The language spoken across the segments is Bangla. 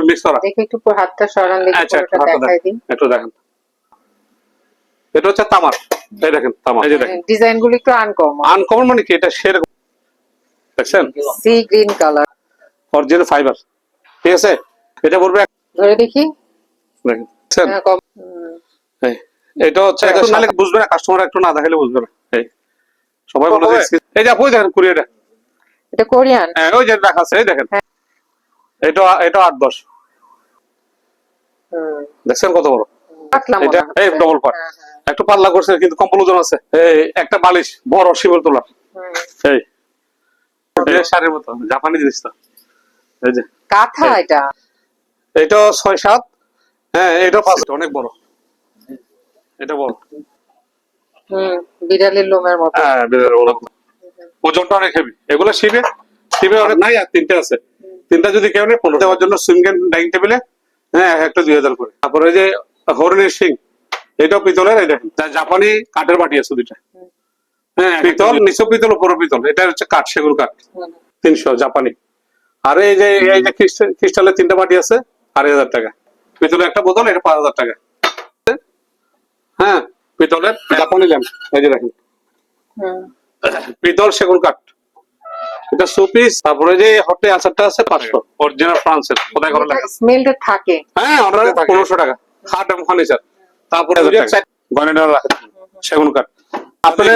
মিক্স করা। দেখি একটু পুরো হাতটা সরান, দেখি পুরোটা দেখাই দিন। একটু দেখেন, এটা হচ্ছে তামার। এই দেখেন তামার, এই যে দেখেন ডিজাইন গুলো একটু আনকমন। আনকমন মানে কি, এটা সেরকম দেখছেন, sea green colour, original fibre. ঠিক আছে, এটা বলবে ধরে দেখি। দেখেন এটা হচ্ছে একটু নালে বুঝবে না, কাস্টমার একটু না দেখালে বুঝবে না। এই সবাই বলে যে এই যে আপু দেখেন কুরিয়াটা, এটা কোরিয়ান। হ্যাঁ ওই যে দেখা আছে, এই দেখেন এটা 8-10 দেখছেন কত বড় এটা, এই ডবল পার্ট একটু পাল্লা করছে কিন্তু কম্বল ওজন আছে। এই একটা বালিশ বড় শিবল তোলা, এই শাড়ির মতো জাপানি জিনিস তো, এই যে কাঁথা। এটা 6-7, হ্যাঁ এটা 5, অনেক বড়, এটা বড়। বিড়ালের লোমের মতো। হ্যাঁ বিড়ালের লোমের মতো, ওজনটা অনেক হেভি। এগুলো শিবে অনেক নাই, আর 3টে আছে। 3টা যদি কেউ নেই 15 দেওয়ার জন্য সুইং ডাইনিং টেবিলে, হ্যাঁ একটা 2000 করে। তারপরে যে হরিণের শিং, এটাও পিতলের। এই দেখেন জাপানি কাঠের বাটি আছে 2টা, হ্যাঁ পিতল, নিচে পিতল উপরে পিতল। এটা হচ্ছে কাঠ, সেগুন কাঠ, 300 জাপানি। আর এই যে ক্রিস্টালের 3টা বাটি আছে 2500 টাকা। পিতলের একটা বোতল, এটা 5000 টাকা। হ্যাঁ পিতলের জাপানি ল্যাম্প, এই যে দেখেন পিতল সেগুন কাঠ, এটা সুপিস। তারপরে যে হটে আচারটা আছে 500, অরিজিনাল ফ্রান্সের, কোথায় করে লেখা স্মেলটা থাকে। হ্যাঁ অর্ডার 1500 টাকা। খাট এবং ফার্নিচার, তারপরে গয়নাটা রাখা সেগুন কাঠ। আপনার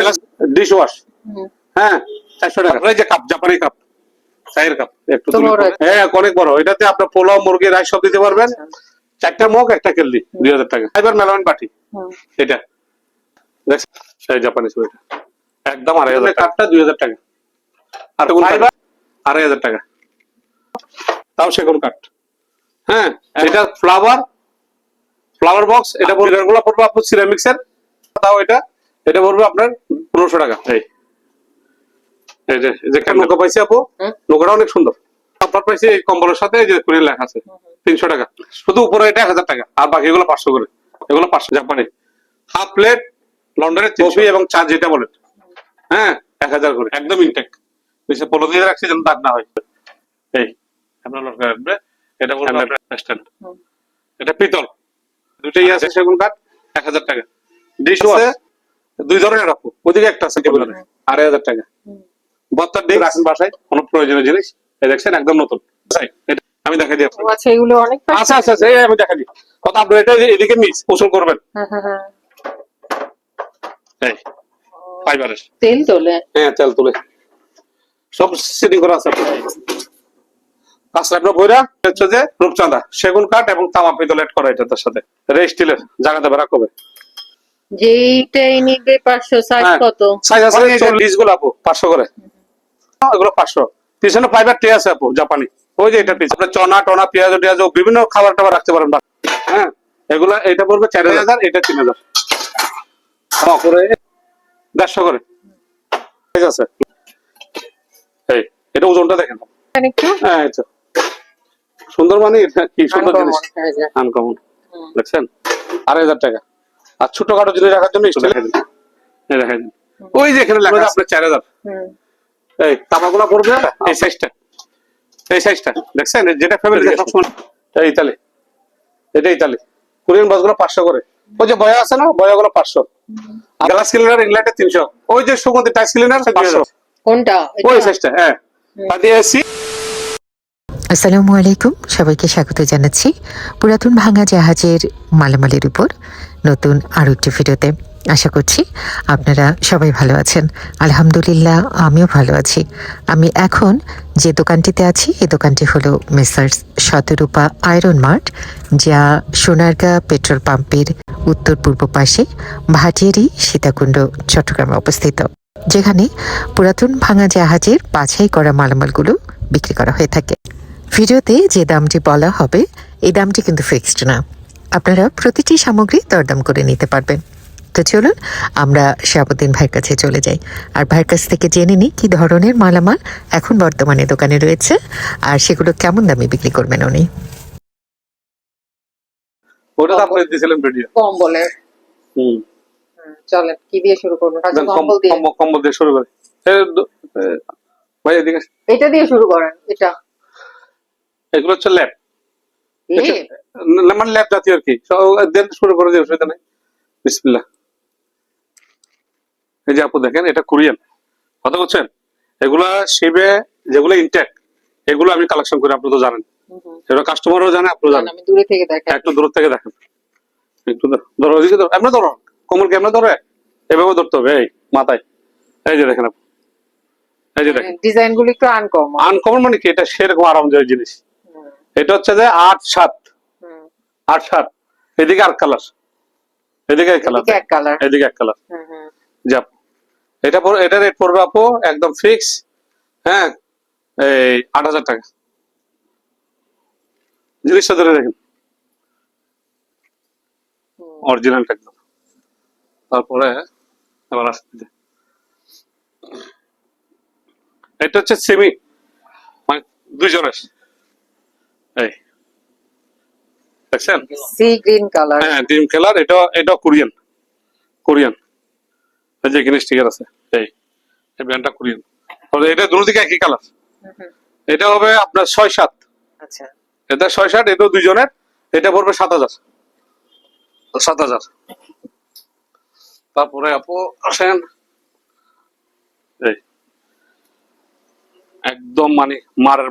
ডিশ ওয়াশ, হ্যাঁ 400 টাকা। এই যে কাপ, জাপানি কাপ, চায়ের কাপ, একটু হ্যাঁ অনেক বড়। এটাতে আপনার পোলাও, মুরগি, রাইস সব দিতে পারবেন। 4টা মগ, একটা কেললি, 2000 টাকা। ফাইবার মেলামাইন বাটি, এটা সেই জাপানি সুইট একদম 2500 কাপটা 2000 টাকা। আর ফাইবার 2500 টাকা, তাও সেগুন কাঠ। হ্যাঁ এটা ফ্লাওয়ার বক্স, এটা বলগুলো পড়বে আপনার সিরামিক্স এর, তাও এটা পড়বে আপনার 1500 টাকা। এই যে নৌকা পাইছি আপু, নৌকাটা অনেক সুন্দর। আপনার পাইছি এই কম্বলের সাথে এই যে কোরিয়ান লেখা আছে, 300 টাকা শুধু। উপরে এটা 1000 টাকা, আর বাকিগুলো 500 করে। এগুলো 500 জাপানি। হাফ প্লেট লন্ডনের কফি এবং চা যেটা বলেন, হ্যাঁ 1000 করে, একদম ইনটেক। নিচে পোলো দিয়ে রাখছি যেন দাগ না হয়। এই আপনার লটকা রাখবে, এটা বলবে স্ট্যান্ড। এটা পিতল, 2টাই আছে সেগুন কাঠ, 1000 টাকা। ডিশ আছে 2 ধরনের রাখো, ওদিকে একটা আছে টেবিলে, 2500 টাকা। বত্তার ডিশ রাখেন বাসায়, কোনো প্রয়োজনীয় জিনিস। এই দেখছেন একদম নতুন, আমি দেখাই দিই আপনাকে। আচ্ছা এগুলো অনেক আচ্ছা আচ্ছা এই আমি দেখাই দিই। কত আপনি এটা এদিকে মিক্স উসুল করবেন। এই ফাইবারের তেল তোলে, হ্যাঁ তেল তুলে সব সেটিং করা আছে। কাঁচরা বইরা হচ্ছে যে রূপচাঁদা, সেগুন কাঠ এবং তামা পিতল এড করা এটার সাথে। রে স্টিলের জায়গাতে বেরা করবে, যেইটাই নিবে 500। সাইজ কত? সাইজ আছে 40 গুলো আপু, 500 করে। এগুলো 500। পিছনে ফাইবার ট্রে আছে আপু জাপানি, ওই যে এটা পিছনে চনা টনা পেঁয়াজ টিয়াজ বিভিন্ন খাবার টাবার রাখতে পারেন। হ্যাঁ এগুলা, এটা পড়বে 4000, এটা 3000 করে, 150 করে। ঠিক আছে, এই এটা ওজনটা দেখেন। হ্যাঁ এটা সুন্দর, মানে এটা কি সুন্দর জিনিস, আনকমন। দেখছেন 2500 টাকা। আর ছোটখাটো জিনিস রাখার জন্য দেখেন ওই যে এখানে লেখা আপনার 4000। এই তামাগুলা পড়বে এই সাইজটা দেখছেন, যেটা ফ্যামিলি সবসময়। ইতালি, এটা ইতালি। কোরিয়ান বক্সগুলো 500 করে। ওই যে বয়া আছে না, বয়াগুলো 500। গ্লাস ক্লিনার ইংল্যান্ডে 300। ওই যে সুগন্ধি টাইস ক্লিনার 500। কোনটা? ওই সাইজটা, হ্যাঁ। আসসালামু আলাইকুম, সবাইকে স্বাগত জানাচ্ছি পুরাতন ভাঙা জাহাজের মালামালের উপর নতুন আরও একটি ভিডিওতে। আশা করছি আপনারা সবাই ভালো আছেন। আলহামদুলিল্লাহ আমিও ভালো আছি। আমি এখন যে দোকানটিতে আছি, এই দোকানটি হলো মেসার্স শতরূপা আয়রন মার্ট, যা সোনারগাঁ পেট্রোল পাম্পের উত্তর পূর্ব পাশে ভাটিয়ারি সীতাকুণ্ড চট্টগ্রামে অবস্থিত, যেখানে পুরাতন ভাঙা জাহাজের বাছাই করা মালামালগুলো বিক্রি করা হয়ে থাকে। ভিডিওতে যে দামটি বলা হবে, এই দামটি কিন্তু ফিক্সড না, আপনারা প্রতিটি সামগ্রী দরদাম করে নিতে পারবেন। তো চলুন আমরা শাহাবুদ্দিন ভাইয়ের কাছে চলে যাই, আর ভাইয়ের কাছ থেকে জেনে নিই কি ধরনের মালামাল এখন বর্তমানে দোকানে রয়েছে, আর সেগুলো কেমন দামে বিক্রি করবেন উনি। ওটা তো আপনি দিয়েছিলেন ভিডিও কম্বলের। চলেন কি দিয়ে শুরু করব? কম্বল দিয়ে শুরু করি। ভাই এদিকে, এটা দিয়ে শুরু করেন। এটা এগুলো হচ্ছে ল্যাপ, মানে ল্যাব জাতীয় আর কি দেন শুরু করে দিয়ে অসুবিধা নেই বিসমিল্লাহ এই যে আপু দেখেন এটা কোরিয়ান কথা বলছেন এগুলা শিবে যেগুলো ইনটেক এগুলো আমি কালেকশন করি আপনি তো জানেন এটা কাস্টমারও জানে আপনিও জানেন আমি দূরে থেকে দেখাই একটু দূর থেকে দেখেন একটু ধরো ওইদিকে ধরো এমনি ধরো কমল কেমনে ধরে এভাবে ধরতে হবে এই মাথায় এই যে দেখেন আপু এই যে দেখেন ডিজাইন গুলো একটু আনকমন আনকমন মানে কি এটা সেরকম আরামদায়ক জিনিস এটা হচ্ছে যে 8-7 8-7 এদিকে আর কালার এদিকে এক কালার এক কালার এদিকে এক কালার যাপ এটা এটা রেট পড়বে আপু একদম ফিক্স হ্যাঁ এই 8,000 টাকা জিনিসটা ধরে দেখেন অরিজিনালটা একদম তারপরে আবার আসতে এটা হচ্ছে সেমি মানে দুইজনের এই দেখছেন সি গ্রিন কালার হ্যাঁ ডিম কালার এটা কোরিয়ান কোরিয়ান এই যে এখানে স্টিকার আছে এই ব্র্যান্ডটা কোরিয়ান তাহলে এটা দুদিকে একই কালার এটা হবে আপনার 6-7 আচ্ছা এটা 6-7 এটা দুইজনের এটা পড়বে 7,000 7,000 তারপরে আপু আসেন এই একদম মানে মারের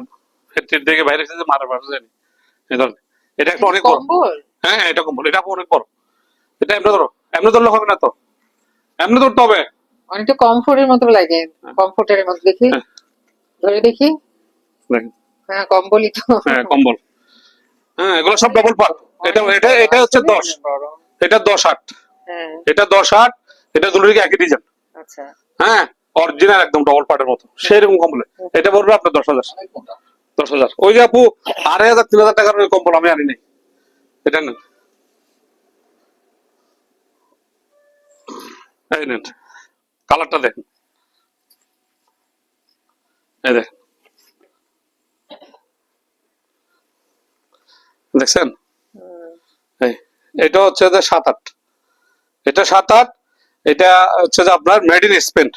ফেটির দিকে বাইরে এসেছে মারের পাশে জানি এই ধরনের এটা একটা অনেক বড় কম্বল হ্যাঁ এটা কম্বল এটা অনেক বড় এটা এমনি ধরলে হবে না তো এমনি ধরতে হবে অনেকটা কমফোর্টের মতো লাগে কমফোর্টের মতো দেখি ধরে দেখি দেখেন হ্যাঁ কম্বলই তো হ্যাঁ কম্বল হ্যাঁ এগুলো সব ডবল পার্ট এটা হচ্ছে 10 এটা 10-8 হ্যাঁ এটা 10-8 এটা দুটোরই একই ডিজাইন আচ্ছা হ্যাঁ অরিজিনাল একদম ডবল পার্টের মতো সেরকম কম্বল এটা পড়বে আপনার 10,000 10,000 ওই যে আপু 2,500-3,000 টাকার ওই কম্বল আমি আনি নাই এটা নেন এই নেন কালারটা দেখেন এই দেখেন দেখছেন এই এটা হচ্ছে যে 7-8 এটা 7-8 এটা হচ্ছে যে আপনার মেড ইন স্পেন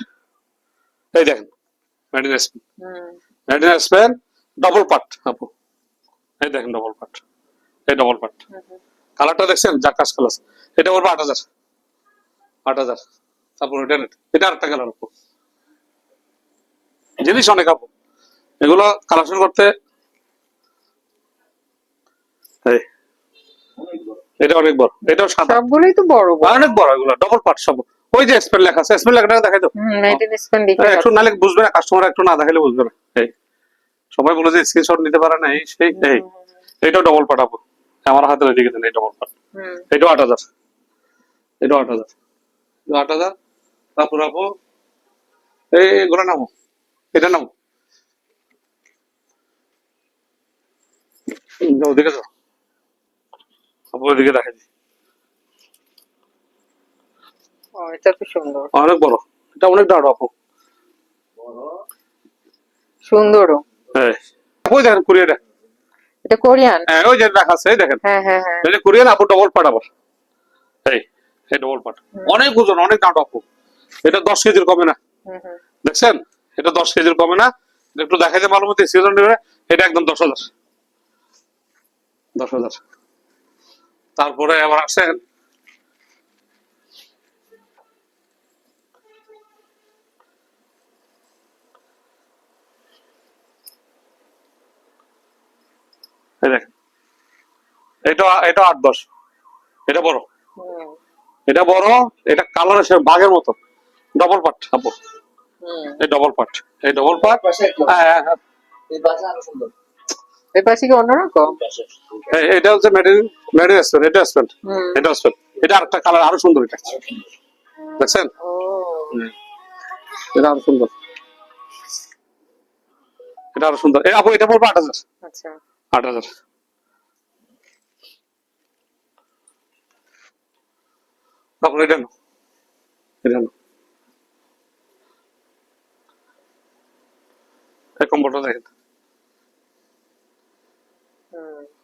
এই দেখেন made in Spain made in Spain double part আপু এই দেখেন ডবল পার্ট এই ডবল পার্ট কালারটা দেখছেন জাকাস কালার এটা পড়বে 8,000 8,000 তারপর এটা আরেকটা কালার আপু জিনিস অনেক আপু এগুলো কালেকশন করতে এই এটা অনেক বড় এটাও সাদা সবগুলোই তো বড় বড় অনেক বড় এগুলো ডবল পার্ট সব ওই যে স্পেল লেখা আছে স্পেল লেখাটা দেখাই দাও মেড ইন স্পেন দেখে একটু নালে বুঝবে না কাস্টমার একটু না দেখাইলে বুঝবে না এই সবাই বলে যে স্ক্রিনশট নিতে পারে না এই সেই এই এটাও ডবল পার্ট আপু আমার হাতে লিখে দেন এই ডবল পার্ট এটাও 8,000 এটাও 8,000 8,000 তারপর আপু এই গোলা নামো এটা নামো ওদিকে যাও আপু ওদিকে দেখাই দিই ও এটা তো সুন্দর অনেক বড় এটা অনেক দাঁড়ো আপু সুন্দরও হ্যাঁ ওই দেখেন কোরিয়াটা এটা কোরিয়ান হ্যাঁ ওই যে দেখা আছে এই দেখেন হ্যাঁ হ্যাঁ হ্যাঁ এটা কোরিয়ান আপু ডবল পার্ট আবার এই ডবল পার্ট অনেক ওজন অনেক দাঁড়ো আপু এটা 10 কেজির কমে না দেখছেন এটা 10 কেজির কমে না এটা একটু দেখাই যায় মালুমতি সিজন এটা একদম 10,000 10,000 তারপরে আবার আসেন এই দেখেন এটা 8-10 এটা বড় এটা বড় এটা কালার আছে বাঘের মতো ডবল পার্ট আপু এই ডবল পার্ট হ্যাঁ এই পাশে কি অন্যরকম এটা হচ্ছে মেডিন স্পেন এটা স্পেন এটা স্পেন এটা আরেকটা কালার আরো সুন্দর এটা দেখছেন ও এটা আরো সুন্দর এটা আরো সুন্দর এই আপু এটা পড়বে 8,000 আচ্ছা 8,000 তারপর এটা নাও এই কম্বলটা দেখেন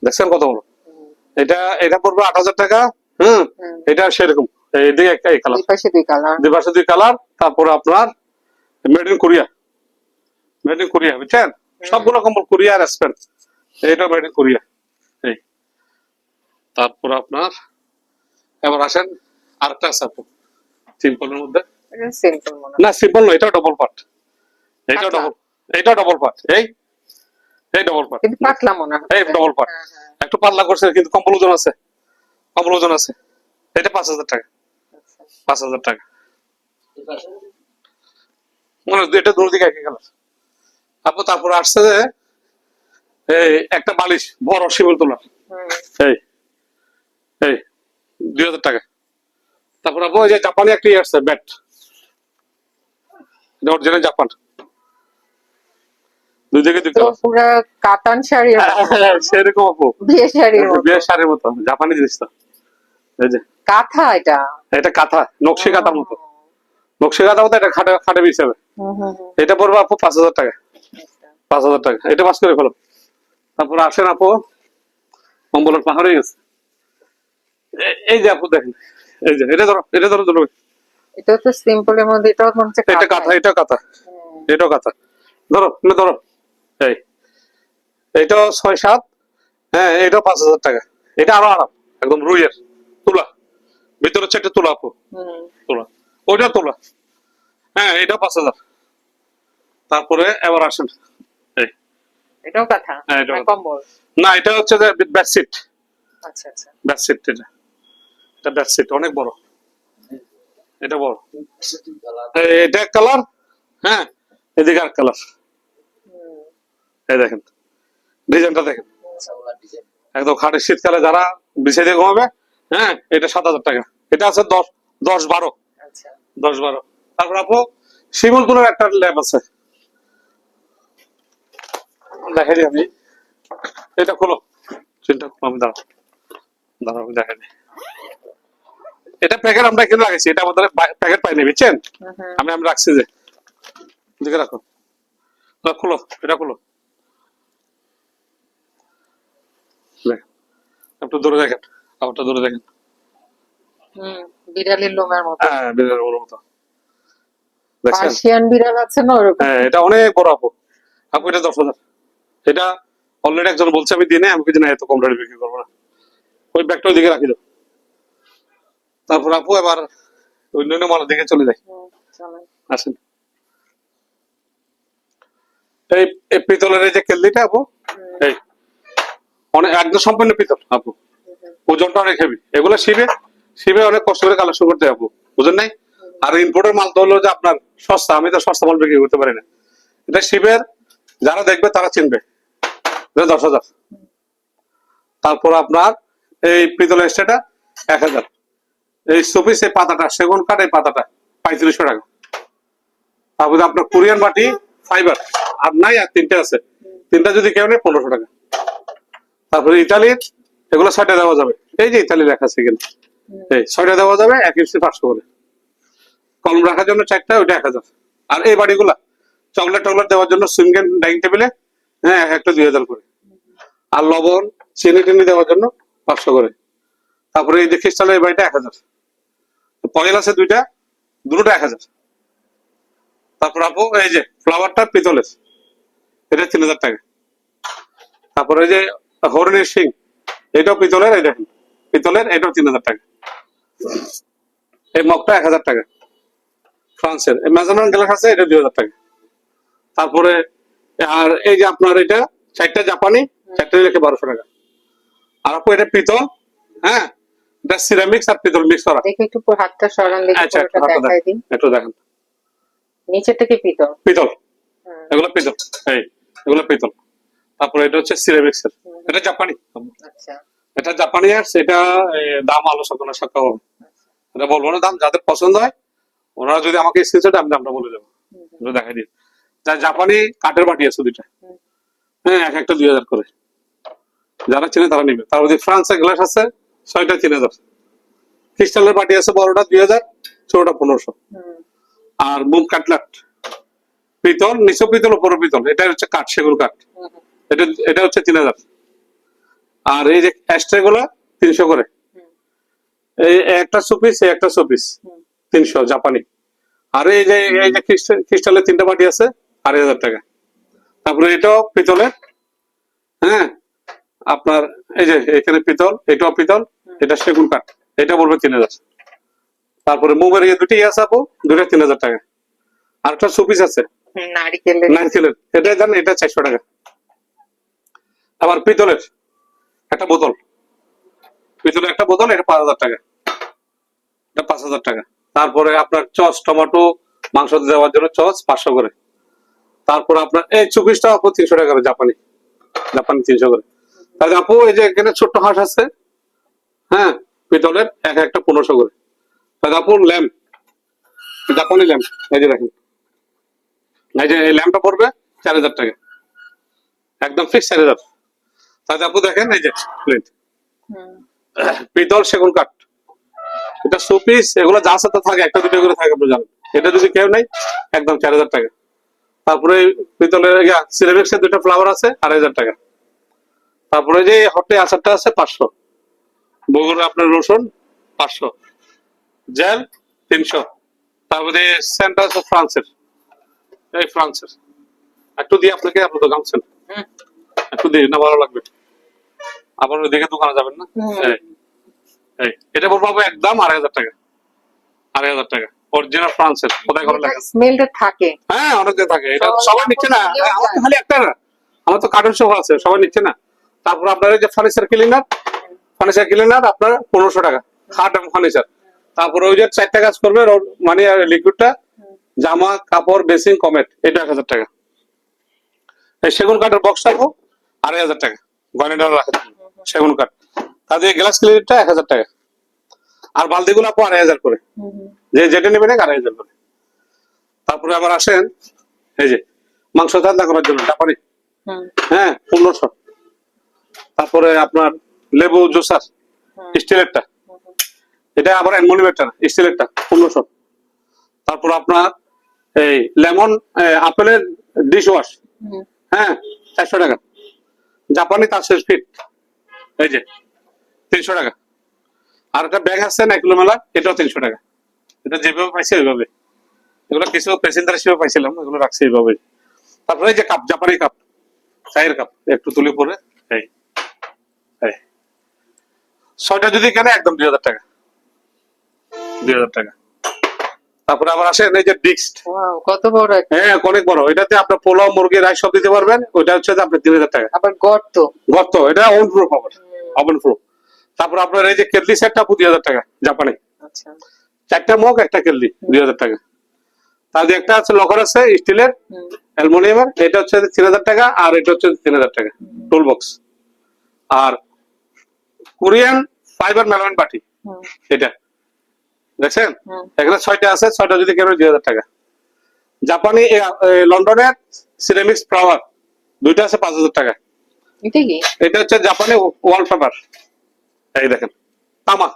দেখছেন কত বড় এটা পড়বে 8,000 টাকা এটা সেরকম এইদিকে একটা এই কালার এই পাশে দুই কালার দুই কালার তারপরে আপনার মেড ইন কোরিয়া বুঝছেন সবগুলো কম্বল কোরিয়া আর স্পেন এটা মেড ইন কোরিয়া এই তারপর আপনার এবার আসেন আরেকটা আছে আপু সিম্পলের মধ্যে। সিম্পল মনে হয়। না সিম্পল নয়, এটা ডবল পার্ট, এটা পাতলা। ডবল, এটা ডবল পার্ট, এই ডবল পার্ট, কিন্তু পাতলা মনে হয়। এই ডবল পার্ট। হ্যাঁ, হ্যাঁ। একটু পাতলা করছে কিন্তু কম্বল ওজন আছে, কম্বল ওজন আছে। এটা 5,000 টাকা, আচ্ছা। 5,000 টাকা। মনে হয় এটা দুটো দিকে একই কালার আপু। তারপরে আসছে যে এই একটা বালিশ বড় শিমুল তোলা, হুম। এই এই 2,000 টাকা। তারপর আপু ওই যে জাপানি একটা ইয়ে আসছে ব্যাট, অরিজিনাল জাপান, দুই দিকে দুই তো কালার। পুরা কাতান শাড়ি সেরকম আপু, বিয়ে শাড়ির মতো। বিয়ের শাড়ির মতো জাপানি জিনিস তো। এই যে কাঁথা এটা। এটা কাঁথা, নকশি কাঁথার মতো, নকশি কাঁথার মতো। এটা খাটে খাটে হিসাবে হুম, হুম, হুম। এটা পড়বে আপু 5,000 টাকা, আচ্ছা। 5,000 টাকা। এটা পাস করে ফেলো। তারপর আসেন আপু কম্বলের পাহাড়ে গেছে। এই যে আপু দেখেন, এই যে এটা ধরো, এটা ধরো ধরো। এটা তো সিম্পলের মধ্যে, এটাও মনে হচ্ছে এটা কাঁথা, এটা কাঁথা, এটাও কাঁথা। ধরো তুমি ধরো, এই এটাও 6-7, হ্যাঁ এটাও 5,000 টাকা। এটা আরো আরাম, একদম রুইয়ের তুলা, ভিতরে হচ্ছে একটা তুলা আপু, হুম। তোলা, ওইটা তোলা। হ্যাঁ এটা 5,000। তারপরে এবার আসেন এই, এটাও কাঁথা হ্যাঁ, এটাও না কাঁথা। কম্বল? না এটা হচ্ছে যে বেডশিট, আচ্ছা আচ্ছা। বেডশিট। এটা বেডশিট অনেক বড়, এটা বড়। এটা এক কালার, হ্যাঁ এদিকে আর কালার। হুম। এই দেখেন ডিজাইনটা দেখেন, একদম খাটের শীতকালে যারা বিছিয়ে দিয়ে ঘুমাবে, হ্যাঁ এটা 7,000 টাকা। এটা আছে 10-12, আচ্ছা। 10-12। তারপর আপু শিমুল তুলার একটা ল্যাব আছে, দেখাই আমি। এটা খোলো, চিন্তা করো, আমি দাঁড়াও দাঁড়াও আমি দেখাই দিই। এটা প্যাকেট আমরা এখানে লাগাইছি, এটা আমাদের প্যাকেট পাইনি বুঝছেন। হুম, হুম। আমি রাখছি যে, দিকে রাখো, খোলো, এটা খোলো, একটু দূরে দেখেন, আমারটা দূরে দেখেন। হুম, বিড়ালের লোমের মতো। হ্যাঁ বিড়ালের বড় মতো দেখছেন। পার্সিয়ান বিড়াল আছে না ওরকম। হ্যাঁ এটা অনেক বড় আপু। আপু এটা 10,000। এটা অলরেডি একজন বলছে আমি দিনে, আমি কিছু না এত কম রেটে বিক্রি করবো না। ওই ব্যাগটা ওইদিকে রাখি দাও। তারপর আপু এবার অন্যান্য মালের দিকে চলে যাই, হুম, চলেন। আসেন। এই এই পিতলের এই যে কেল্লিটা আপু, এই অনেক একদম সম্পূর্ণ পিতল আপু, ওজনটা অনেক হেভি। এগুলো শিবে, শিবে অনেক কষ্ট করে কালেকশন করতে হয় আপু, বুঝেন নাই। আর ইম্পোর্টের মাল তো হলো যে আপনার সস্তা, আমি তো সস্তা মাল বিক্রি করতে পারি না। এটা শিবের, যারা দেখবে তারা চিনবে, 10,000। তারপর আপনার এই পিতলের স্টেটা 1,000। এই শোপিস এই পাতাটা, সেগুন কাঠ এই পাতাটা 3500 টাকা। তারপরে আপনার কোরিয়ান বাটি ফাইবার আর নাই, আর তিনটে আছে, তিনটা যদি কেউ নেই 1,500 টাকা। তারপরে ইতালির এগুলো 6টা দেওয়া যাবে, এই যে ইতালি লেখা আছে এখানে, এই 6টা দেওয়া যাবে 1 ইঞ্চি 500 করে। কলম রাখার জন্য 4টা, ওইটা 1,000। আর এই বাড়িগুলা চকলেট টকলেট দেওয়ার জন্য সুইংগেন ডাইনিং টেবিলে, হ্যাঁ একটা 2,000 করে। আর লবণ চিনি টিনি দেওয়ার জন্য 500 করে। তারপরে এই যে খ্রিস্টালের এই বাড়িটা 1,000। পয়েল আছে দুইটা, দুটোটা 1,000। তারপর আপু এই যে ফ্লাওয়ারটা পিতলের, এটা 3,000 টাকা। তারপরে এই যে হরিণের শিং, এটাও পিতলের, এই দেখেন পিতলের, এটাও 3,000 টাকা। এই মগটা 1,000 টাকা ফ্রান্সের। এই মেজারমেন্ট গ্লাস আছে, এটা 2,000 টাকা। তারপরে আর এই যে আপনার এটা 4টা জাপানি, 4টা রেখে 1,200 টাকা। আর আপু এটা পিতল, হ্যাঁ এটা সিরামিক্স আর পিতল মিক্স করা। দেখে একটু হাতটা সরান দেখি, আচ্ছা পুরোটা দেখাই দিন। একটু দেখেন, নিচেরটা কি পিতল? পিতল, হুম, এগুলো পিতল, এই এগুলো পিতল। তারপরে এটা হচ্ছে সিরামিক্স এর, এটা জাপানি। আচ্ছা। এটা জাপানি আর সেটা দাম আলোচনা সাক্ষা হবে, এটা বলবো না দাম। যাদের পছন্দ হয় ওনারা যদি আমাকে স্ক্রিনশট, আমি দামটা বলে দেবো, দেখাই দিন। যা জাপানি কাঠের বাটি আছে দুইটা, হ্যাঁ এক একটা 2,000 করে, যারা চেনে তারা নিবে। তারপরে ফ্রান্সের গ্লাস আছে 6টা 3,000। ক্রিস্টালের বাটি আছে বড়টা 2,000, ছোটটা 1,500। হুম, আর মুম কাটলাট পিতল, নিচে পিতল উপরে পিতল, এটা হচ্ছে কাঠ, সেগুন কাঠ, হুম, এটা এটা হচ্ছে 3,000। আর এই যে অ্যাস্ট্রে গুলো 300 করে। হুম, এই একটা শোপিস, এই একটা শোপিস হুম। 300 জাপানি। আর এই যে ক্রিস্টালের 3টা বাটি আছে 2,500 টাকা। তারপরে এটাও পিতলের, হ্যাঁ আপনার এই যে এখানে পিতল, এটাও পিতল, এটা সেগুন কাঠ, এটা পড়বে 3000। তারপরে মুগের এই দুটি আছে আপু, দুটো 3000 টাকা। আর একটা শোপিস আছে নারিকেলের নারকেলের, এটা জানেন, এটা 400 টাকা। আবার পিতলের একটা বোতল, পিতলের একটা বোতল, এটা 5000 টাকা, এটা 5000 টাকা। তারপরে আপনার চস, টমেটো মাংস দেওয়ার জন্য চস 500 করে। তারপরে আপনার এই চুপিসটা আপু 300 টাকা করে, জাপানি, জাপানি 300 করে। তাহলে আপু এই যে এখানে ছোট্ট হাঁস আছে, হ্যাঁ, পিতলের একটা 1500 করে। তাহলে আপু ল্যাম্প, জাপানি ল্যাম্প, এই যে দেখেন, এই যে এই ল্যাম্পটা পড়বে 4000 টাকা, একদম ফিক্স 4000। তাহলে আপু দেখেন এই যে প্লেট, পিতল সেগুন কাঠ, এটা শোপিস, এগুলো যা সাথে থাকে একটা দুটো করে থাকে, আপনি জানেন। এটা যদি কেউ নাই একদম 4000 টাকা। তারপরে পিতলের সিরামিক্সের দুটো ফ্লাওয়ার আছে 2500 টাকা। তারপরে যে হটে আচারটা আছে 500, বগুড়া আপনার রসুন 500, জেল 300। তারপরে সেন্টার আছে ফ্রান্সের, এই ফ্রান্সের একটু দিয়ে আপনাকে, আপনি তো গামছেন, একটু দিয়ে না, ভালো লাগবে। আবার ওই দেখে দোকানে যাবেন না। এই এটা বলবো একদম 2500 টাকা, 2500 টাকা, অরিজিনাল ফ্রান্সের, কোথায় করে লেখা। স্মেলটা থাকে। হ্যাঁ, অনেক দিন থাকে, এটা সবাই নিচ্ছে না, আমার তো খালি একটা না, আমার তো কার্টুন সহ আছে, সবাই নিচ্ছে না। তারপর আপনার এই যে ফার্নিচার ক্লিনার, ফার্নিচার ক্লিনার আপনার 1500 টাকা, খাট এবং ফার্নিচার। তারপরে ওই যে 4টা কাজ করবে, মানে লিকুইডটা, জামা কাপড় বেসিং কমেট, এটা 1000 টাকা। এই সেগুন কাঠের বক্স থাকবো 2500 টাকা, গয়নাটা রাখা সেগুন কাঠ। তাদের গ্লাস ক্লিনারটা 1000 টাকা। আর বালতিগুলো আপু 2500 করে, যে যেটা নেবেন 2500 করে। তারপরে আবার আসেন এই যে মাংস ঠান্ডা করার জন্য জাপানি, হ্যাঁ 1500। তারপরে আপনার লেবু জুসার স্টিলেরটা, এটা আবার অ্যালুমিনিয়ামটা না, স্টিলেরটা 1500। তারপর আপনার এই লেমন আপেলের ডিশ ওয়াশ, হ্যাঁ 400 টাকা, জাপানি তার 6 ফিট, এই যে 300 টাকা। আর একটা ব্যাগ আছে 1 কিলো মেলা, এটাও 300 টাকা। এটা যেভাবে পাইছে ওইভাবে, এগুলো কিছু প্যাসেঞ্জার হিসেবে পাইছিলাম, এগুলো রাখছি এইভাবে। তারপরে এই যে কাপ, জাপানি কাপ, চায়ের কাপ, একটু তুলে পরে এই 6টা যদি কেনে একদম 2000 টাকা, 2000 টাকা। তারপরে আবার আসেন এই যে ডিক্সড, কত বড় একটা, হ্যাঁ অনেক বড়, এটাতে আপনার পোলাও মুরগি রাইস সব দিতে পারবেন। ওইটা হচ্ছে যে আপনার 3000 টাকা। আবার গর্ত, গর্ত, এটা ওভেন প্রুফ হবে, ওভেন প্রুফ। তারপর আপনার এই যে কেটলি সেটটা 2000 টাকা, জাপানি, আচ্ছা 4টা মগ একটা কেটলি 2000 টাকা। তার যে একটা আছে লকার আছে স্টিলের অ্যালুমিনিয়ামের, এটা হচ্ছে 3000 টাকা, আর এটা হচ্ছে 3000 টাকা টুল বক্স। আর কোরিয়ান ফাইবার মেলামিন বাটি, এটা দেখছেন এখানে 6টা আছে, 6টা যদি কেন 2000 টাকা। জাপানি লন্ডনের সিরামিক্স ফ্লাওয়ার, 2টা আছে 5000 টাকা। এটা কি? এটা হচ্ছে জাপানি ওয়াল পেপার, এই দেখেন তামা,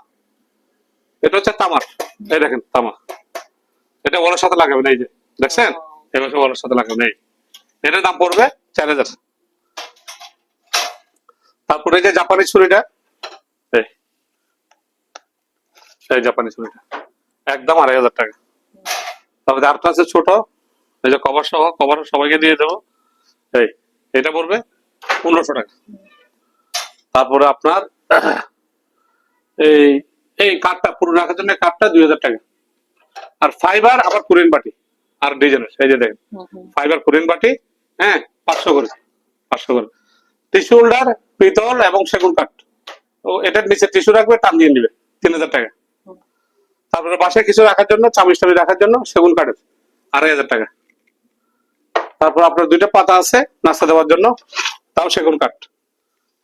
এটা হচ্ছে তামার, এই দেখেন তামা, এটা ওয়ালের সাথে লাগাবেন, এই যে দেখছেন, এবার ওয়ালের সাথে লাগাবেন, এই এটার দাম পড়বে 4000। তারপরে এই যে জাপানি ছুরিটা, এই জাপানি ছুরিটা একদম 2500 টাকা। তারপরে আরেকটা আছে ছোট, এই যে কভার সহ, কভার সবাইকে দিয়ে দেবো, এই এটা পড়বে 1500 টাকা। তারপরে আপনার এই এই কাঠটা পুরো রাখার জন্য কাঠটা 2000 টাকা। আর ফাইবার আবার কোরিয়ান বাটি আর ডিজাইনের, এই যে দেখেন ফাইবার কোরিয়ান বাটি, হ্যাঁ 500 করে, 500 করে। টিস্যু হোল্ডার পিতল এবং সেগুন কাঠ, ও এটার নিচে টিস্যু রাখবে, টান দিয়ে নিবে 3000 টাকা। তারপরে বাসায় কিছু রাখার জন্য, চামিচ টামি রাখার জন্য সেগুন কাঠের 2500 টাকা। তারপর আপনার 2টা পাতা আছে নাস্তা দেওয়ার জন্য, তাও সেগুন কাঠ,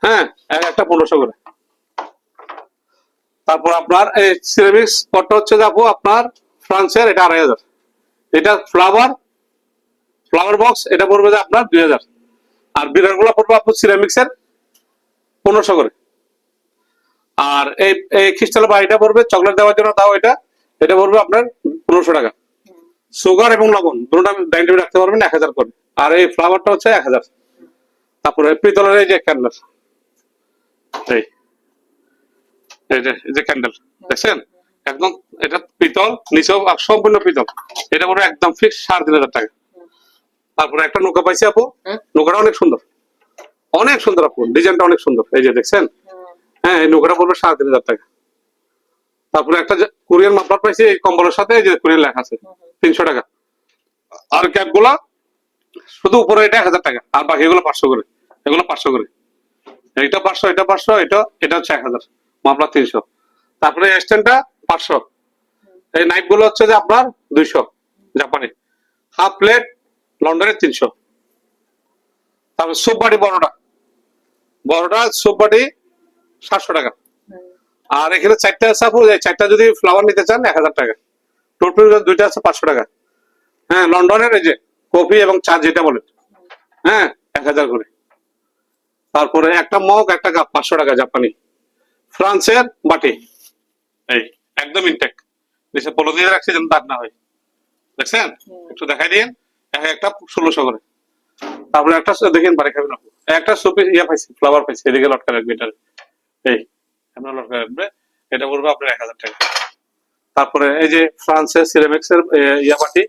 হ্যাঁ একটা 1500 করে। তারপর আপনার এই সিরামিক্স পটটা হচ্ছে যাবো আপনার ফ্রান্সের, এটা 2500। এটা ফ্লাওয়ার বক্স, এটা পড়বে যে আপনার 2000। আর বিরার গুলা পড়বে আপনার সিরামিক্সের 1500 করে। আর এই খ্রিস্টাল বাড়িটা পড়বে চকলেট দেওয়ার জন্য, তাও এটা পড়বে আপনার 1500 টাকা। সুগার এবং লবণ দুটোটা ডাইনিং টেবিলে রাখতে পারবেন 1000 করে। আর এই ফ্লাওয়ারটা হচ্ছে 1000। তারপরে পিতলের এই যে ক্যান্ডেল, এই যে ক্যান্ডেল দেখছেন, একদম এটা পিতল, নিচেও সম্পূর্ণ পিতল, এটা পড়বে একদম ফিক্স 3500 টাকা। তারপরে একটা নৌকা পাইছি আপু, নৌকাটা অনেক সুন্দর, অনেক সুন্দর আপু, ডিজাইনটা অনেক সুন্দর। এই যে দেখছেন, হ্যাঁ এই নৌকাটা পড়বে 3,500 টাকা। তারপরে একটা কোরিয়ান মাফলার পাইছি এই কম্বলের সাথে, এই যে কোরিয়ান লেখা আছে 300 টাকা। আর ক্যাপ গুলা শুধু উপরে এটা 1000 টাকা, আর বাকি এগুলো 500 করে, এগুলো 500 করে। এটা 500, এটা 500, এটা হচ্ছে 1000, মাফলার 300। তারপরে স্ট্যান্ডটা 500। এই নাইফ গুলো হচ্ছে যে আপনার 200 জাপানি। হাফ প্লেট লন্ডনের 300। তারপর সোপ বাটি বড়টা সোপ বাটি 700 টাকা। আর এখানে 4টা আছে আপু, এই 4টা যদি ফ্লাওয়ার নিতে চান 1000 টাকা। টোটাল 2টা আছে 500 টাকা। হ্যাঁ লন্ডনের এই যে কফি এবং চা যেটা বলেন, হ্যাঁ 1000 করে। তারপরে একটা মগ একটা কাপ 500 টাকা জাপানি। ফ্রান্সের বাটি এই একদম ইনটেক, নিচে পলো দিয়ে রাখছে যেন দাগ না হয়, দেখছেন? একটু দেখাই দিন। একটা 1600 করে। তারপরে একটা দেখেন বাড়ি খাবেন আপু, একটা সুপি পাইছি, ফ্লাওয়ার পাইছি, এদিকে লটকা রাখবে এটা, এই আপনার লটকা রাখবে, এটা পড়বে আপনার 1000 টাকা। তারপরে এই যে ফ্রান্সের সিরামিক্স এর বাটি,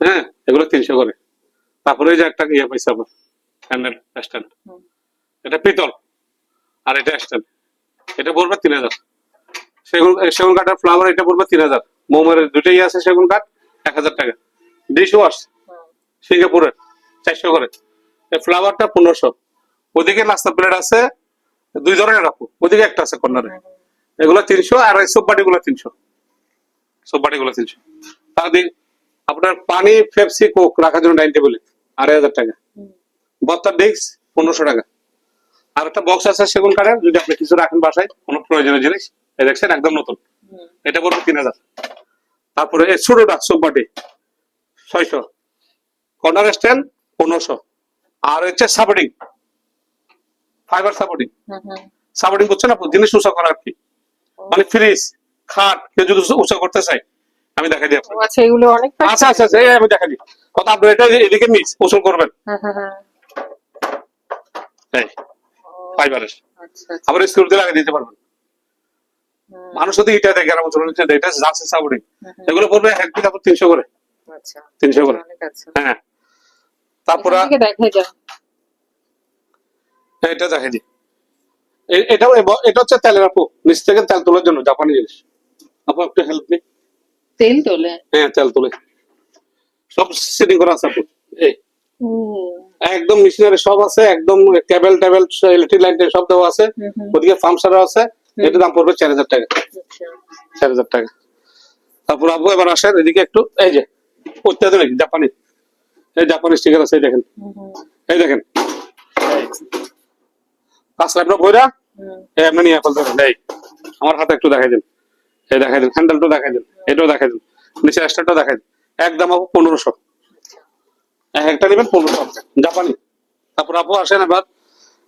হ্যাঁ এগুলো 300 করে। তারপরে এই যে একটা পাইছে আপনার হ্যান্ডেল স্ট্যান্ড, এটা পিতল, আর এটা স্ট্যান্ড, এটা পড়বে 3000। সেগুন কাঠের ফ্লাওয়ার এটা পড়বে 3000। মোমের দুটাই আছে সেগুন কাঠ, 1000 টাকা। ডিশ ওয়াশ সিঙ্গাপুরের 400 করে। এই ফ্লাওয়ারটা 1500। ওদিকে নাস্তা প্লেট আছে 2 ধরনের রাখো, ওদিকে একটা আছে কর্নারে, এগুলো 300। আর এই সোপ বাটি গুলো 300, সোপ বাটি গুলো 300। তারপর আপনার পানি পেপসি কোক রাখার জন্য ডাইনিং টেবিলে 2500 টাকা। বত্তার ডিস্ক 1500 টাকা। আর একটা বক্স আছে সেগুন কাঠের, যদি আপনি কিছু রাখেন বাসায় কোনো প্রয়োজনীয় জিনিস, এই দেখছেন একদম নতুন, এটা পড়বে 3000। তারপরে এই ছোটটা সোপ বাটি 600, কর্নার স্ট্যান্ড 1500। আর হচ্ছে সাপোর্টিং, ফাইবার সাপোর্টিং করছে না জিনিস উঁচা করা আর কি, মানে ফ্রিজ খাট কেউ যদি উঁচা করতে চাই, আমি দেখাই দিই আপনাকে। আচ্ছা এগুলো অনেক আচ্ছা আচ্ছা আচ্ছা, এই আমি দেখাই দিই। কথা আপনি এটা এদিকে নিচ উঁচু করবেন, এই ফাইবারের। আবার স্ক্রু দিয়ে লাগিয়ে দিতে পারবেন। মানুষ যদি এটা দেখে গ্রাম অঞ্চলে এটা যাচ্ছে সাপোর্টিং, এগুলো পড়বে এক পিস আপনার 300 করে। আচ্ছা 300 করে, অনেক আছে। হ্যাঁ। তারপরে দেখাই যান, এটা দেখাই দিই। এটা হচ্ছে তেলের আপু, নিচ থেকে তেল তোলার জন্য জাপানি জিনিস। আপু একটু হেল্প নি। তেল তোলে? হ্যাঁ তেল তোলে, সব সেটিং করা আছে আপু। এই একদম মেশিনারি সব আছে, একদম কেবল টেবল ইলেকট্রিক লাইন সব দেওয়া আছে। ওদিকে পাম্প সারা আছে, এটার দাম পড়বে 4000 টাকা। 4000 টাকা। তারপর আপু এবার আসেন এদিকে একটু, এই যে অত্যাধুনিক জাপানি, এই জাপানি স্টিকার আছে, এই দেখেন, এই দেখেন কাঁচরা আপনার বইরা এমনি নিয়ে ফেলতে পারেন। এই আমার হাতে একটু দেখাই দিন, এই দেখাই দিন, হ্যান্ডেলটা দেখাই দিন, এটাও দেখাই দিন, নিচে স্টারটা দেখাই দিন। একদম আপু 1500, একটা নেবেন 1500 জাপানি। তারপর আপু আসেন এবার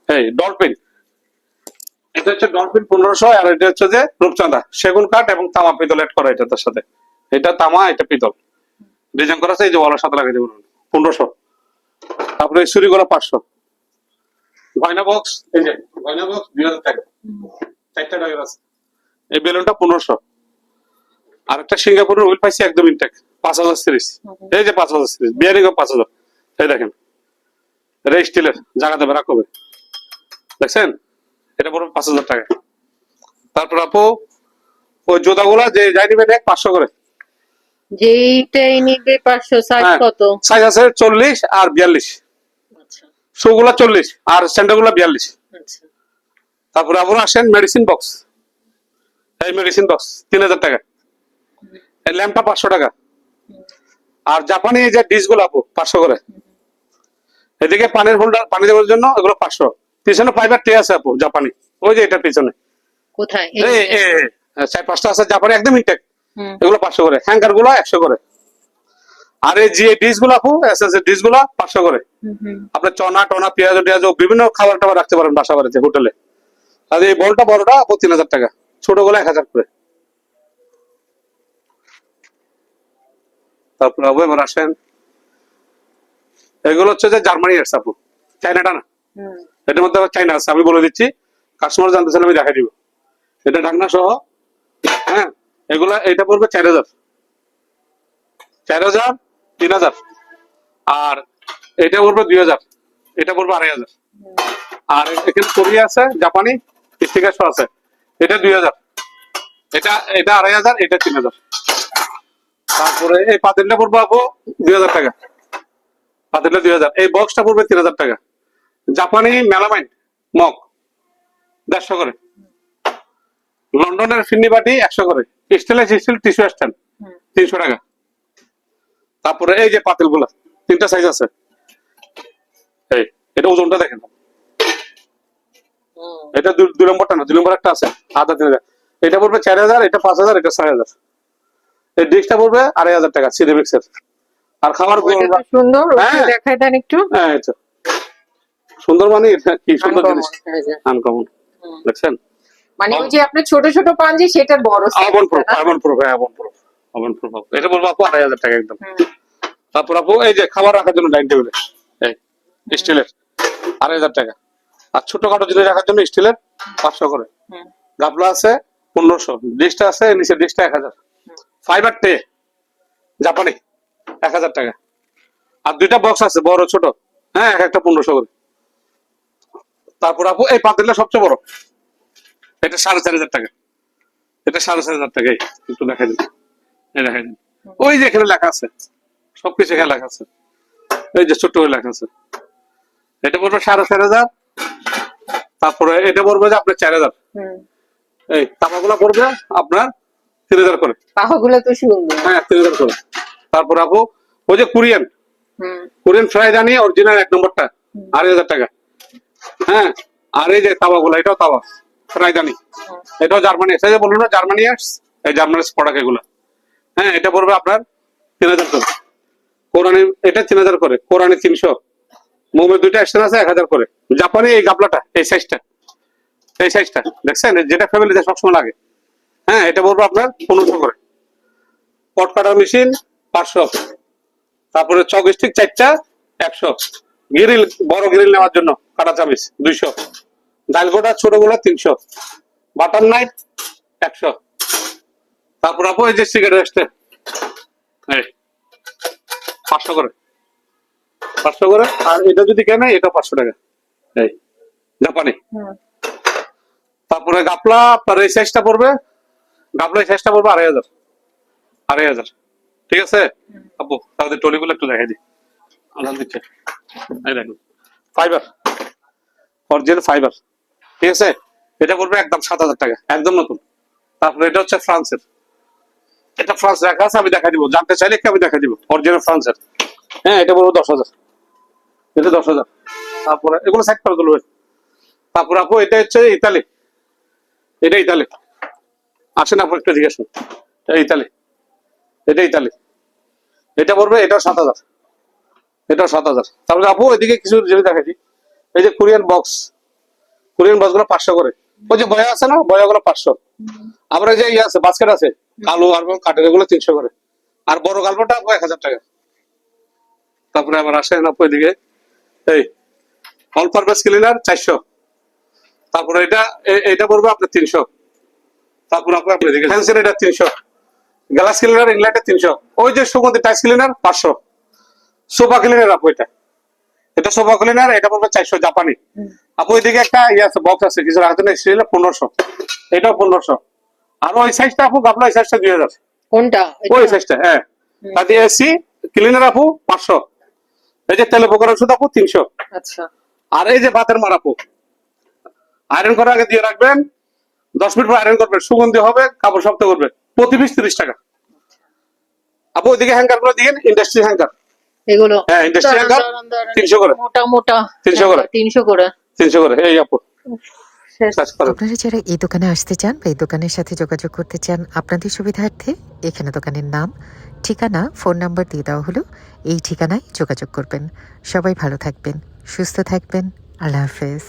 এই ডলফিন, এটা হচ্ছে ডলফিন 1500। আর এটা হচ্ছে যে রূপচাঁদা সেগুন কাঠ এবং তামা পিতল এড করা, এটার সাথে এটা তামা এটা পিতল ডিজাইন করা আছে, এই যে ওয়ালের সাথে লাগাই দেবেন 1500। তারপরে এই ছুরি গুলো 500। গয়না বক্স, এই যে গয়না বক্স 2000 টাকা, 4টা টাকা আছে। এই বেলুনটা 1500। আর একটা সিঙ্গাপুরের হুইল পাইছি একদম ইনটেক 5000 সিরিজ, এই যে 5000 সিরিজ বিয়ারিং 5000। এই দেখেন এটা স্টিলের, জায়গা দেবে রাখবে, দেখছেন এটা পড়বে 5000 টাকা। তারপর আপু ওই জুতাগুলা যে যাই নিবে দেখ 500 করে। যেইটাই নিবে 500। সাইজ কত? সাইজ আছে 40 আর 42। আচ্ছা শুগুলা 40 আর স্যান্ডেলগুলা 42। আচ্ছা। তারপরে আবার আসেন মেডিসিন বক্স, এই মেডিসিন বক্স 3000 টাকা। এই ল্যাম্পটা 500 টাকা। আর জাপানি এই যে ডিশগুলো আপু 500 করে। এদিকে পানির হোল্ডার, পানি দেওয়ার জন্য এগুলো 500। পিছনে ফাইবার ট্রে আছে আপু জাপানি, ওই যে এটার পিছনে কোথায়? এই 4-5টা আছে জাপানি একদম ইনটেক, এগুলো 500 করে। হ্যাঙ্গার গুলো 100 করে। আর এই যে ডিশ গুলো আপু এসএস ডিশ গুলো 500 করে। আপনার চনা টনা পেঁয়াজ টিয়াজ বিভিন্ন খাবার টাবার রাখতে পারেন বাসা বাড়িতে হোটেলে। আর এই বলটা বড়টা আপু 3000 টাকা, ছোট গুলো 1000 করে। তারপর আপু এবার আসেন এগুলো হচ্ছে যে জার্মানি এর আপু, চাইনাটা না। এটার মধ্যে চাইনা আছে, আমি বলে দিচ্ছি, কাস্টমার জানতে চাইলে আমি দেখাই দিব। এটা ঢাকনা সহ, হ্যাঁ এগুলা এটা পড়বে 4000, 4000, 3000। আর এটা পড়বে 2000, এটা পড়বে 2500। আর এখানে কোরিয়া আছে, জাপানি স্টিকার সহ আছে। এটা 2000, এটা 2500, এটা 3000। তারপরে এই পাতিলটা পড়বে আপু 2000 টাকা, পাতিলটা 2000। এই বক্সটা পড়বে 3000 টাকা। জাপানি মেলামাইন মগ 150 করে। লন্ডনের ফিন্নি বাটি 100 করে। স্টেনলেস স্টিল টিস্যু স্ট্যান্ড 300 টাকা। তারপরে এই যে পাতিল গুলা 3টা সাইজ আছে। এই এটা ওজনটা দেখেন, এটা 2 নম্বরটা না, 2 নম্বর একটা আছে আধা 3000। এটা পড়বে 4000, এটা 5000, এটা 6000। এই ডিশটা পড়বে 2500 টাকা সিরামিক্স এর। আর খাবার ওইটা তো সুন্দর, ওটা হ্যাঁ। দেখাই দেন একটু। হ্যাঁ এটা সুন্দর, মানে এটা কি সুন্দর জিনিস, Uncommon, এই যে। আনকমন। দেখছেন মানে ওই যে আপনি ছোট ছোট পাঞ্জি, সেটার বড় size আবন প্রুফ, টা না? আবন প্রুফ, আবন প্রুফ, আবন প্রুফ। এটা বলবো আপু 2500 টাকা একদম। তারপর আপু এই যে খাবার রাখার জন্য ডাইনিং টেবিল, এই স্টিলের 2500 টাকা। আর ছোটখাটো জিনিস রাখার জন্য স্টিলের 500 করে। গাবলা আছে 1500, ডিশটা আছে নিচে, ডিশটা 1000। ফাইবার টে জাপানি 1000 টাকা। আর 2টা বক্স আছে বড় ছোট, হ্যাঁ এক একটা 1500 করে। তারপর আপু এই পাতিলটা সবচেয়ে বড়, এটা 4500 টাকা। এটা 4500 টাকা। একটু দেখাই দিন, এই দেখাই দিন। ওই যে এখানে লেখা আছে, সবকিছু এখানে লেখা আছে, এই যে ছোট্ট করে লেখা আছে। এটা পড়বে 4500। তারপরে এটা পড়বে যে আপনার 4000। এই তামাগুলা পড়বে আপনার 3000 করে। পাহাগুলো তো সুন্দর। হ্যাঁ 3000 করে। তারপর আপু ওই যে কোরিয়ান ফ্রাই জানি অরিজিনাল 1 নম্বরটা 2500 টাকা। হ্যাঁ আর এই যে তাওয়াগুলো, এটাও তাওয়া ফ্রাই জানি, এটাও জার্মানি। এই যে বলুন না জার্মানি, এই জার্মানির প্রোডাক্ট এগুলো। হ্যাঁ এটা পড়বে আপনার 3000 করে। কোরআনি এটা 3000 করে। কোরআনি 300। মোমের 2টা এক্সট্রা আছে 1000 করে। জাপানি এই গাবলাটা, এই সাইজটা, এই সাইজটা দেখছেন, যেটা ফ্যামিলিতে সবসময় লাগে। হ্যাঁ এটা পড়বে আপনার 1500 করে। পট কাটার মেশিন 500। তারপরে চক স্টিক 4টা 100। গ্রিল, বড় গ্রিল নেওয়ার জন্য কাটা চামিচ 200। ডাল গোটা ছোটগুলো 300। Butter knife 100। তারপর আপু এই যে সিগারেট স্ট্যান্ড, এই 500 করে, 500 করে। আর এটা যদি কেনে এটা 500 টাকা, এই জাপানি। তারপরে গাপলা আপনার এই সাইজটা পড়বে, গাপলা এই সাইজটা পড়বে 2500, 2500। ঠিক আছে আপু, তাহলে টলিগুলো একটু দেখাই দিই। আদান দিচ্ছে, এই দেখুন ফাইবার, অরিজিনাল ফাইবার। ঠিক আছে, এটা পড়বে একদম 7000 টাকা, একদম নতুন। তারপরে এটা হচ্ছে ফ্রান্সের, এটা ফ্রান্স রাখা আছে, আমি দেখা দিব, জানতে চাইলে কি আমি দেখা দিব, অরিজিনাল ফ্রান্সের। হ্যাঁ এটা পড়বে 10,000, এটা 10,000। তারপরে এগুলো সাইড করে তুলবে। তারপর আপু এটা হচ্ছে ইতালি, এটা ইতালি। আসেন আপু একটু জিজ্ঞেস করুন, এটা ইতালি, এটা ইতালি। এটা পড়বে, এটাও 7000, এটাও 7000। তারপরে আপু এদিকে কিছু জিনিস দেখাচ্ছি, এই যে কোরিয়ান বক্স, কোরিয়ান বক্স গুলো 500 করে। ওই যে বয়া আছে না, বয়া গুলো 500। আবার এই যে ইয়ে আছে বাস্কেট আছে, কালো আর কাঠের, এগুলো 300 করে। আর বড় গালবাটা 1000 টাকা। তারপরে আবার আসেন আপু এদিকে, এই অল পারপাস ক্লিনার 400। তারপরে এটা পড়বে আপনার 300। তারপর আপনি এদিকে ফ্যান্সির এটা 300। গ্লাস ক্লিনার ইংল্যান্ডে 300। ওই যে সুগন্ধি টাইস ক্লিনার 500। সোফা ক্লিনার আপু এটা সোফা ক্লিনার, এটা পড়বে 400 জাপানি। আপু এদিকে একটা ইয়ে আছে, বক্স আছে কিছু রাখার জন্য, 1500, এটাও 1500। আর ওই সাইজটা আপু গাবলা, ওই সাইজটা 2000। কোনটা? ওই সাইজটা, হ্যাঁ। তাতে এসি ক্লিনার আপু 500। এই যে তেলে পোকার ওষুধ আপু 300। আচ্ছা। আর এই যে ভাতের মার আপু, আয়রন করার আগে দিয়ে রাখবেন, 10 মিনিট পর আয়রন করবেন, সুগন্ধি হবে, কাপড় শক্ত করবে। প্রতি পিস 30 টাকা। আপু ওইদিকে হ্যাঙ্গার গুলো দিয়েন, ইন্ডাস্ট্রি হ্যাঙ্গার, এগুলো হ্যাঁ ইন্ডাস্ট্রি হ্যাঙ্গার 300 করে, মোটা মোটা 300 করে, 300 করে, 300 করে। এই আপু শেষ। আপনারা যারা এই দোকানে আসতে চান বা এই দোকানের সাথে যোগাযোগ করতে চান, আপনাদের সুবিধার্থে এখানে দোকানের নাম, ঠিকানা, ফোন নাম্বার দিয়ে দেওয়া হলো। এই ঠিকানায় যোগাযোগ করবেন। সবাই ভালো থাকবেন, সুস্থ থাকবেন। আল্লাহ হাফেজ।